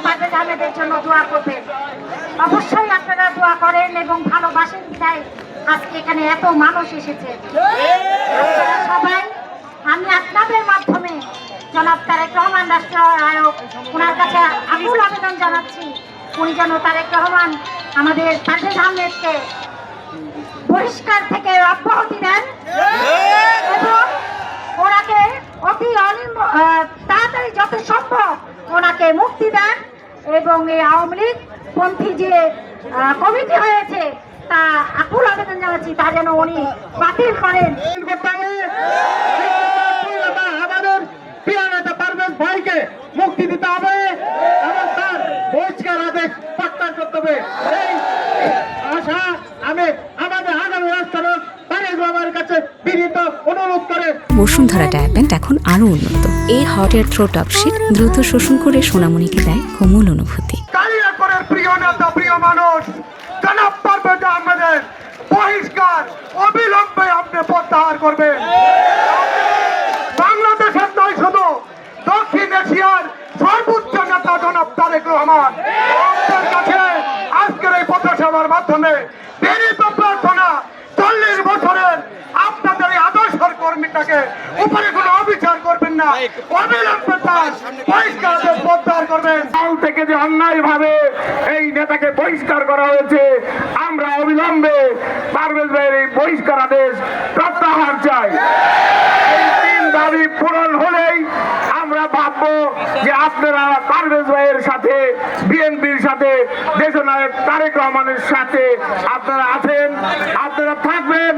পারভেজ আহমেদের জন্য দোয়া করবেন। অবশ্যই আপনারা দোয়া করেন এবং ভালোবাসেন, তাই আজকে এখানে এত মানুষ এসেছে। সবাই আমি আপনাদের মাধ্যমে জনাব তারেক রহমান রাষ্ট্র আয়োগ ওনার কাছে আকুল আবেদন জানাচ্ছি, উনি যেন তারেক রহমান আমাদের পারভেজ আহমেদকে বহিষ্কার থেকে অব্যাহতি দেন এবং ওনাকে অতি তাড়াতাড়ি যত সম্ভব ওনাকে মুক্তি দেন এবং এই আওয়ামী লীগ পন্থী যে কমিটি হয়েছে তা আকুল আবেদন জানাচ্ছি তা যেন উনি বাতিল করেন। আমাদের প্রিয় নেতা পারভেজ ভাইকে মুক্তি দিতে হবে এবং তার বহিষ্কার আদেশ প্রত্যাহার করতে হবে। এই আশা আমি আমাদের আগামী রাষ্ট্রনায়ক তারেক রহমানের কাছে বিনীত অনুরোধ করে। বসুন্ধরা ডায়াপেন্ট এখন আরো উন্নত। এই হট এয়ার থ্রোট অপশিট দ্রুত শোষণ করে সোনামণিকে দেয় কোমল অনুভূতি। কালিয়াকৈরের প্রিয় নেতা প্রিয় মানুষ জনাব পারভেজ আহমেদের বহিষ্কার অবিলম্বে আপনি প্রত্যাহার করবেন। বাংলাদেশের নয় শুধু দক্ষিণ এশিয়ার সর্বোচ্চ নেতা জনাব তারেক রহমান, আপনার কাছে আজকের এই পথসভার মাধ্যমে বিনীত প্রার্থনা 40 বছরের আপনাদের এই আদর্শের কর্মীটাকে উপরে কোনো অবিচার করবেন না, অবিলম্বে তার বহিষ্কার প্রত্যাহার করবেন। দল থেকে যে অন্যায় ভাবে এই নেতাকে বহিষ্কার করা হয়েছে, আমরা অবিলম্বে পারভেজ ভাইয়ের এই বহিষ্কার আদেশ প্রত্যাহার চাই। এই 3 দাবি পূরণ হলেই আমরা ভাববো যে আপনারা পারভেজ ভাইয়ের সাথে, বিএনপির সাথে, দেশনায়ক তারেক রহমানের সাথে আপনারা আছেন, আপনারা থাকবেন।